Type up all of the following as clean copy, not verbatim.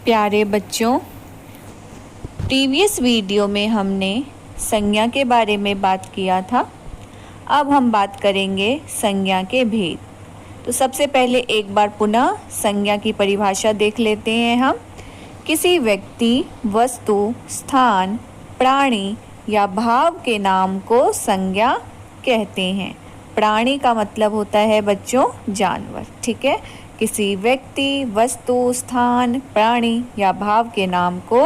प्यारे बच्चों, previous video में हमने संज्ञा के बारे में बात किया था। अब हम बात करेंगे संज्ञा के भेद। तो सबसे पहले एक बार पुनः संज्ञा की परिभाषा देख लेते हैं हम। किसी व्यक्ति, वस्तु, स्थान, प्राणी या भाव के नाम को संज्ञा कहते हैं। प्राणी का मतलब होता है बच्चों जानवर, ठीक है। किसी व्यक्ति, वस्तु, स्थान, प्राणी या भाव के नाम को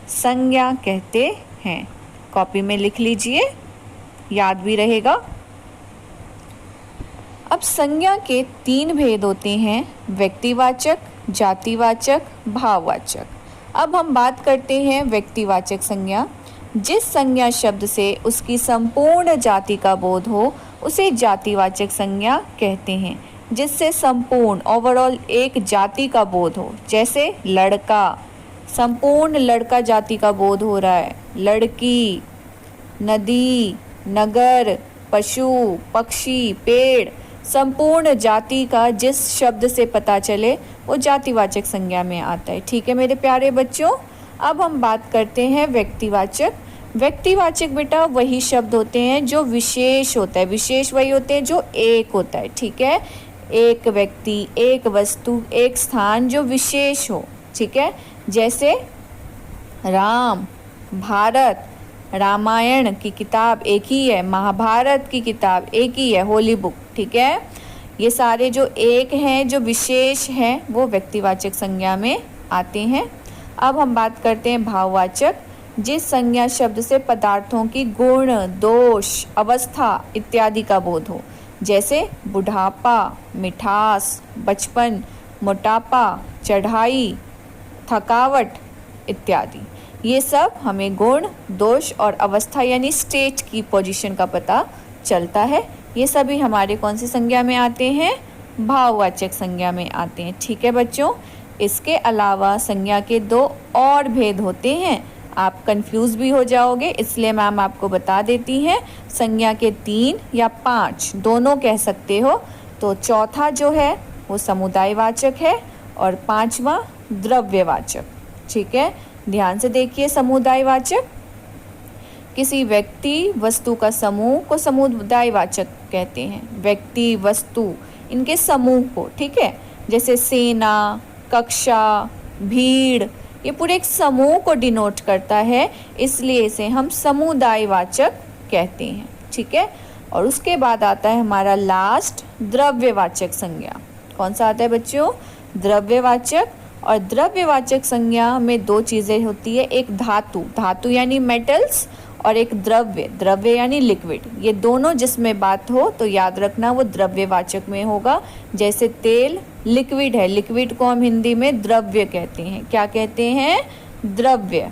संज्ञा कहते हैं। कॉपी में लिख लीजिए, याद भी रहेगा। अब संज्ञा के 3 भेद होते हैं, व्यक्तिवाचक, जातिवाचक, भाववाचक। अब हम बात करते हैं व्यक्तिवाचक संज्ञा। जिस संज्ञा शब्द से उसकी संपूर्ण जाति का बोध हो उसे जातिवाचक संज्ञा कहते हैं। जिससे संपूर्ण ओवरऑल एक जाति का बोध हो, जैसे लड़का, संपूर्ण लड़का जाति का बोध हो रहा है। लड़की, नदी, नगर, पशु, पक्षी, पेड़, संपूर्ण जाति का जिस शब्द से पता चले वो जातिवाचक संज्ञा में आता है। ठीक है मेरे प्यारे बच्चों। अब हम बात करते हैं व्यक्तिवाचक। व्यक्तिवाचक बेटा वही शब्द होते हैं जो विशेष होता है। विशेष वही होते हैं जो एक होता है, ठीक है। एक व्यक्ति, एक वस्तु, एक स्थान जो विशेष हो, ठीक है। जैसे राम, भारत, रामायण की किताब एक ही है, महाभारत की किताब एक ही है, होली बुक, ठीक है। ये सारे जो एक हैं, जो विशेष हैं, वो व्यक्तिवाचक संज्ञा में आते हैं। अब हम बात करते हैं भाववाचक। जिस संज्ञा शब्द से पदार्थों की गुण, दोष, अवस्था इत्यादि का बोध हो, जैसे बुढ़ापा, मिठास, बचपन, मोटापा, चढ़ाई, थकावट इत्यादि। ये सब हमें गुण, दोष और अवस्था यानी स्टेट की पोजीशन का पता चलता है। ये सभी हमारे कौन सी संज्ञा में आते हैं? भाववाचक संज्ञा में आते हैं, ठीक है बच्चों। इसके अलावा संज्ञा के 2 और भेद होते हैं। आप कंफ्यूज भी हो जाओगे, इसलिए मैम आपको बता देती हैं। संज्ञा के 3 या 5 दोनों कह सकते हो। तो चौथा जो है वो समुदायवाचक है और 5वां द्रव्यवाचक, ठीक है। ध्यान से देखिए। समुदायवाचक किसी व्यक्ति, वस्तु का समूह को समुदायवाचक कहते हैं। व्यक्ति, वस्तु इनके समूह को, ठीक है। जैसे सेना, कक्षा, भीड़, ये पूरे एक समूह को डिनोट करता है, इसलिए इसे हम समुदायवाचक कहते हैं, ठीक है। और उसके बाद आता है हमारा लास्ट द्रव्यवाचक संज्ञा। कौन सा आता है बच्चों? द्रव्यवाचक। और द्रव्यवाचक संज्ञा में 2 चीज़ें होती है, एक धातु, धातु यानी मेटल्स, और एक द्रव्य, द्रव्य यानी लिक्विड। ये दोनों जिसमें बात हो तो याद रखना वो द्रव्यवाचक में होगा। जैसे तेल लिक्विड है, लिक्विड को हम हिंदी में द्रव्य कहते हैं। क्या कहते हैं? द्रव्य।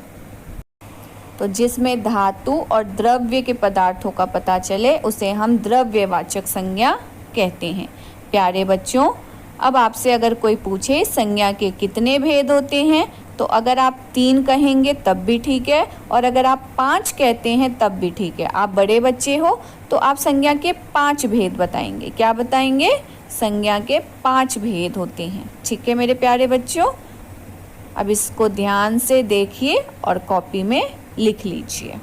तो जिसमें धातु और द्रव्य के पदार्थों का पता चले उसे हम द्रव्यवाचक संज्ञा कहते हैं। प्यारे बच्चों, अब आपसे अगर कोई पूछे संज्ञा के कितने भेद होते हैं, तो अगर आप 3 कहेंगे तब भी ठीक है, और अगर आप 5 कहते हैं तब भी ठीक है। आप बड़े बच्चे हो तो आप संज्ञा के 5 भेद बताएंगे। क्या बताएंगे? संज्ञा के 5 भेद होते हैं, ठीक है मेरे प्यारे बच्चों। अब इसको ध्यान से देखिए और कॉपी में लिख लीजिए।